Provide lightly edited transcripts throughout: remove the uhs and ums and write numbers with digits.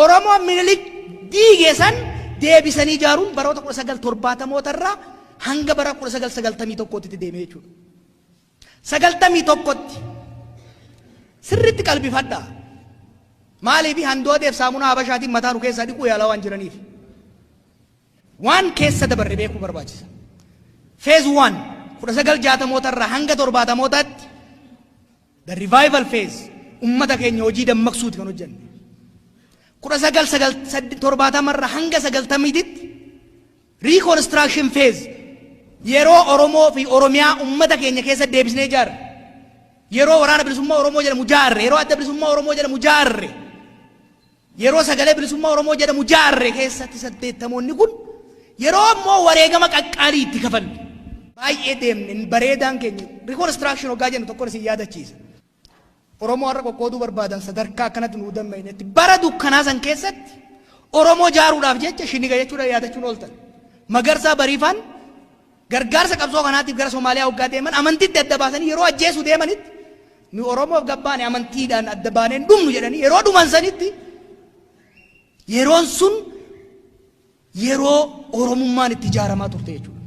Oromoo Minilik diigeessan deebisanii ijaaruun baroota 1970 hanga bara 1991tti deemee jechuudha. 91tti sirriitti qalbifadhaa. Maaliif handooteef saamunaa Habashaatiin mataa nu keessaa dhiquu yaalaa waan jiraniif. Waan keessa dabarre beekuu barbaachisa. Phase 1 1960 hanga 70tti the revival phase ummata keenya hojii dammaqsuuti kan hojjenne. 1970 hanga 90tti reconstruction phase yeroo Oromoo fi Oromiyaa ummata keenya keessa deebisnee ijaarre. Yeroo waraana bilisummaa Oromoo jedhamu ijaarre, yeroo adda bilisummaa Oromoo jedhamu ijaarre, yeroo sagalee bilisummaa Oromoo jedhamu ijaarre keessatti 80moonni kun yeroo ammoo wareegama qaqqaalii itti kafalle. Baay'ee deemne bareedaan keenya reconstruction hoggaa jennu tokko isin yaadachiisa. Oromoo har'a qoqqooduu barbaadan sadarkaa akkanatti nu damma'inetti bara dukkanaa san keessatti Oromoo ijaaruudhaaf jecha shiniga jechuudha yaadachuun ooltan. Magarsaa Bariifaan gargaarsa qabsoo kanaatiif gara Somaaliyaa hoggaa deeman amantiitti adda baasanii yeroo ajjeesuu deemanitti nu Oromoof gabbaane amantiidhaan adda baaneen dhumnu jedhanii yeroo dhuman sanitti yeroon sun yeroo Oromummaan itti ijaaramaa turte jechuudha.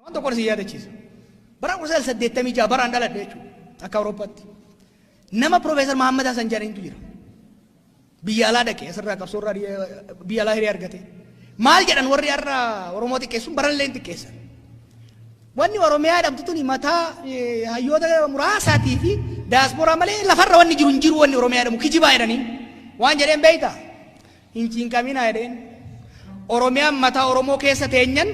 Waan tokko isin yaadachiisa. Bara 1986 baraan dhaladhe jechuudha akka Awurooppaatti. Nama Profeesar Mahammad Hasan jedhanitu jira. Biyya alaa dhaqee asirraa qabsoorraa biyya alaa hiree argate. Maal jedhan warri har'a Oromoo xiqqeessuun barallee xiqqeessan. Wanni Oromiyaa jedhamtu tuni mataa hayyoota muraasaatii fi daasporaa malee lafarra wanni jiru hin jiru wanni Oromiyaa jedhamu kijibaa jedhanii waan jedheen beektaa? Hin cinqaminaa jedheen. Oromiyaan mataa Oromoo keessa teenyan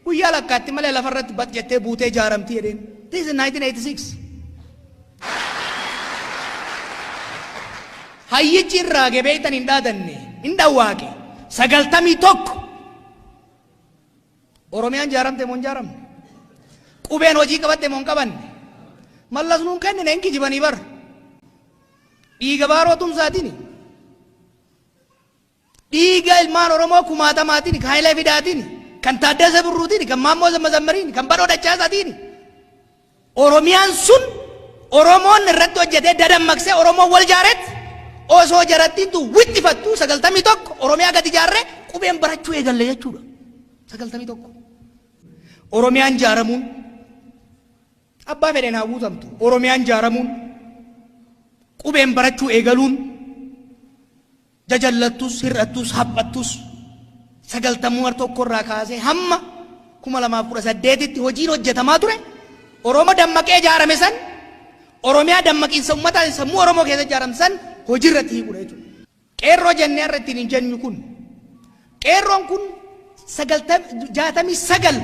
guyyaa lakkaatti malee lafarratti bat jettee buutee ijaaramti jedheen. This is 1986. Hayyichi irraa gebeeytan hin dhaadanne hin dhawwaaqe 91 Oromiyaan ijaaramte moo hin ijaaramne? Qubeen hojii qabatte moo hin qabanne? Mallas nuun kennine hin kijibanii bara. Dhiiga baaroo tumsaatiin dhiiga ilmaan Oromoo kumaatamaatiin kan Hayilee Fidaatiin kan Taaddasee Birruutiin kan Maammoo Zammazammariin kan Badoo Dachaasaatiin Oromiyaan sun Oromoon irratti hojjetee dadammaqsee Oromoon wal ijaaretti osoo jarattiintu wixxifattu 91 Oromiyaa gadi ijaarree qubeen barachuu eegalle jechuudha. 91 Oromiyaan ijaaramuun abbaa fedheen haa guutamtu. Oromiyaan ijaaramuun qubeen barachuu eegaluun jajallattus hir'attus haphattus 91 irraa kaasee hamma 2018tti hojiin hojjetamaa ture. Oromoo dammaqee ijaarame san Oromiyaa dammaqiinsa uummataa sammuu Oromoo keessa ijaarame san hojiirratti hiikudha jechuudha. Qeerroo jennee irra ittiin hin jennu kun qeerroon kun 69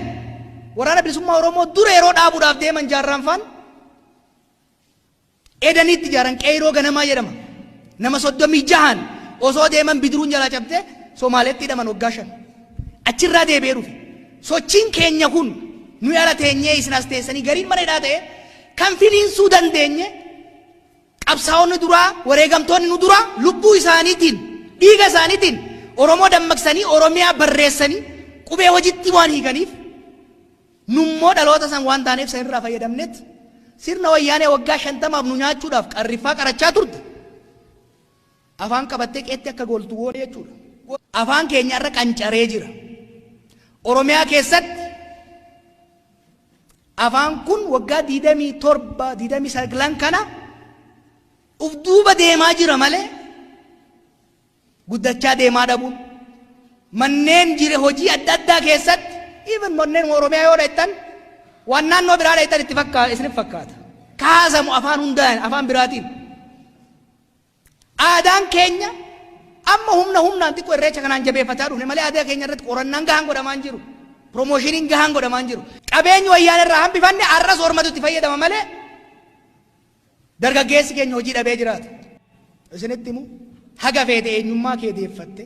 waraana bilisummaa Oromoo dura yeroo dhaabuudhaaf deeman jaarraan faan edaniitti ijaaran qeerroo ganamaa jedhama. Nama 36 osoo deeman bidiruun jalaa cabtee Somaaleetti hidhaman waggaa 5 achirraa deebi'ee dhufe. Sochiin keenya kun nu ala teenyee isin as teessanii gariin mana hidhaa ta'e kan finiinsuu dandeenye qabsaa'onni duraa wareegamtoonni nu duraa lubbuu isaaniitiin dhiiga isaaniitiin Oromoo dammaqsanii Oromiyaa barreessanii qubee hojiitti waan hiikaniif nummoo dhaloota san waan taaneef san irraa fayyadamneet sirna wayyaanee waggaa 50 nu nyaachuudhaaf qarriffaa qarachaa turte. Afaan qabattee qeetti akka gooltu goone jechuudha. Afaan keenya irra qancaree jira. Oromiyaa keessatti afaan kun waggaa 27 kana uf duuba deemaa jira malee guddachaa deemaa dhabuun manneen jire hojii adda addaa keessatti even manneen Oromiyaa yoo dheettan waan naannoo biraa dheettan itti fakkaata isin fakkaata kaasamu afaan hundaan afaan biraatiin aadaan keenya amma humnaan xiqqoo irreecha kanaan jabeeffataa dhufne malee aadaa keenya irratti qorannaan gahaan godhamaan jiru promoshiniin gahaan godhamaan jiru qabeenyi wayyaan irraa hambifanne arras ormatu itti fayyadama malee dargaggeessi keenya hojii dhabee jiraata. Isinitti himu haga feete eenyummaa kee deeffatte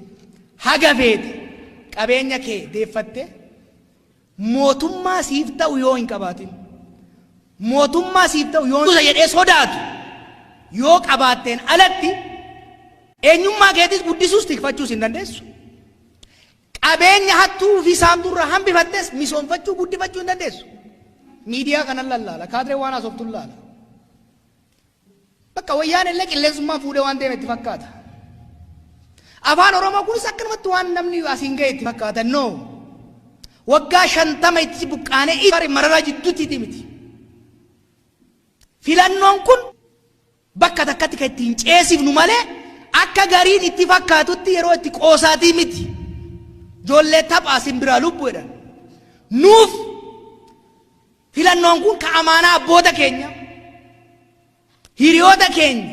haga feete qabeenya kee deeffatte mootummaa siif ta'u yoo hin qabaatin mootummaa siif ta'u yoo jedhee sodaatu yoo qabaatteen alatti eenyummaa keetis guddisuus tikfachuus hin dandeessu. Qabeenya hattuu fi saamturraa hambifattes misoomfachuu guddifachuu hin dandeessu. Miidiyaa kanan lallaala kaadiree waan haasoftu laala. Bakka wayyaan illee qilleensummaa fuudhee waan deeme itti fakkaata. afaan oromoo kunis akkanumatti waan namni asiin ga'etti fakkaatan no waggaa 50 itti buqqaanee ifari mararaa jidduutti miti filannoon kun bakka takkatti kan ittiin ceesifnu malee akka gariin itti fakkaatutti yeroo itti qoosaatii miti ijoollee taphaa simbiraa lubbuudhaan nuuf filannoon kun ka amaanaa abboota keenya hiriyoota keenya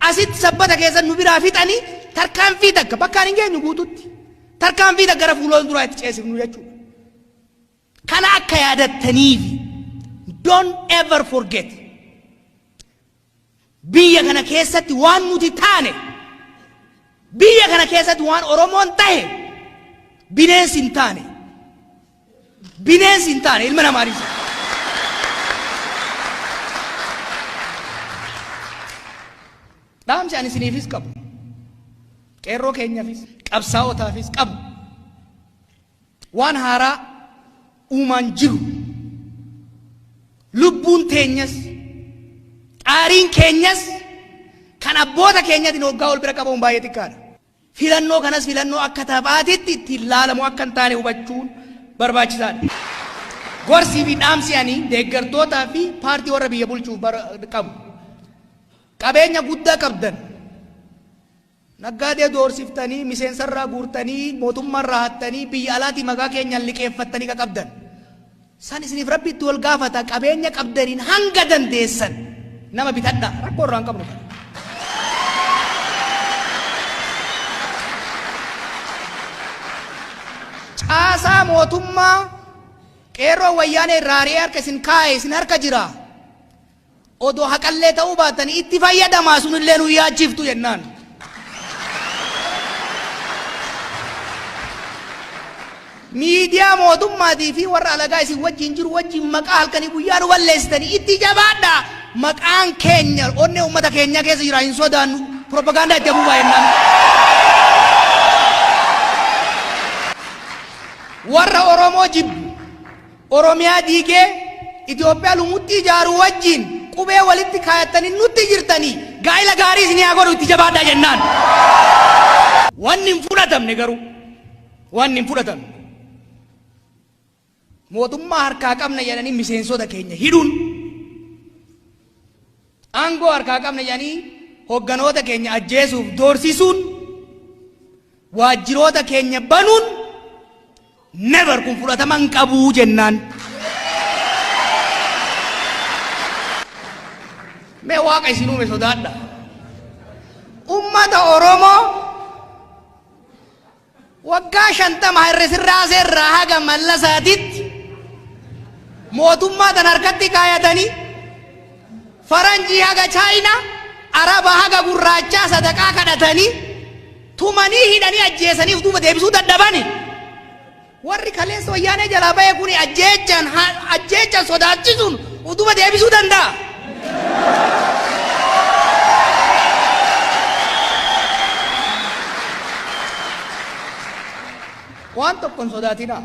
asitti sabbata keessa nu biraa fixanii tarkaanfii takka bakkaan hin geenyu guututti tarkaanfii takka gara fuuloon duraa itti ceesifnu jechuudha. Kana akka yaadattaniif don't ever forget biyya kana keessatti waan nuti taane biyya kana keessatti waan oromoon tahe bineensi hin taane ilma namaatiif. Dhaamsi ani isiniifis qabu qeerroo keenyaafis qabsaa'otaafis qabu waan haaraa uumaan jiru lubbuun teenyas qaariin keenyas kan abboota keenyatiin hoggaa ol bira qabuun baay'ee xiqqaadha. Filannoo kanas filannoo akka taphaatitti ittiin laalamu akka hin taane hubachuun barbaachisaadha. Gorsii fi dhaamsi ani deeggartootaa fi paartii warra biyya bulchuuf qabu. Qabeenya guddaa qabdan naggaadee doorsiftanii miseensarraa guurtanii mootummaarraa hattanii biyya alaatii maqaa keenyaan liqeeffattanii ka qabdan san isiniif rabbitti wal gaafata qabeenya qabdaniin hanga dandeessan nama bitadha rakkoo irraa hin qabnu. Caasaa mootummaa qeerroo wayyaanee irraa ari'ee harka isin kaa'e isin harka jira. Odoo haqallee ta'uu baatanii itti fayyadamaa sunillee nu yaachiftu jennaan. Miidiyaa mootummaatii fi warra alagaa isin wajjin jiru wajjin maqaa halkanii guyyaa nu balleessitanii itti jabaadhaa. Maqaan keenya onnee uummata keenya keessa jira hin sodaannu propagaandaa itti abuubaa jennaan. Warra Oromoo jibbu Oromiyaa diigee Itoophiyaa lumutti ijaaruu wajjin qubee walitti kaayatanii nutti jirtanii gaa'ila gaarii isin haa godhu itti jabaadhaa jennaan. Wanni hin fudhatamne garuu wanni hin fudhatamne mootummaa harkaa qabna jedhanii miseensota keenya hidhuun aangoo harkaa qabna jedhanii hogganoota keenya ajjeesuuf doorsisuun waajjiroota keenya banuun never kun fudhatama hin qabu jennaan. Mee waaqa isin uume sodaadha. Ummata Oromoo waggaa 50 hir'isirraa seerraa haga mallasaatitti mootummaa tan harkatti kaayatanii faranjii haga chaayinaa araba haga gurraachaa sadaqaa kadhatanii tumanii hidhanii ajjeesaniif duuba deebisuu dadhabani. Warri kaleessa wayyaanee jalaa ba'e kuni ajjeechan sodaachisuun duuba deebisuu danda'a. Waan tokkon sodaatina.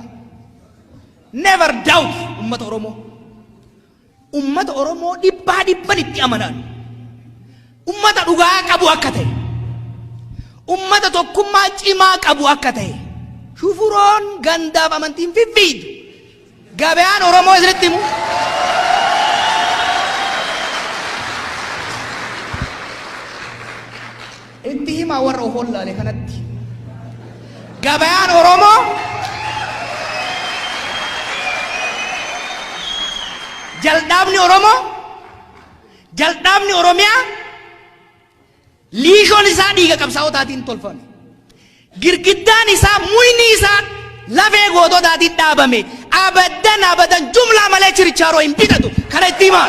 Never doubt ummata Oromoo. Ummata Oromoo dhibbaa dhibban itti amanan. Ummata dhugaa qabu akka ta'e. Ummata tokkummaa cimaa qabu akka ta'e. Shufuroon gandaaf amantiin fiffiidu. Gabaan Oromoo isinitti himu. Itti himaa warra ofollaalee kanatti. Gabaan Oromoo jaldaabni Oromiyaa liishoon isaa dhiiga qabsaa'otaatiin tolfame. Girgiddaan isaa muyni isaa lafee goototaatiin dhaabame. Abadan jumlaa malee chirichaaroo hin bitatu kana itti himaa.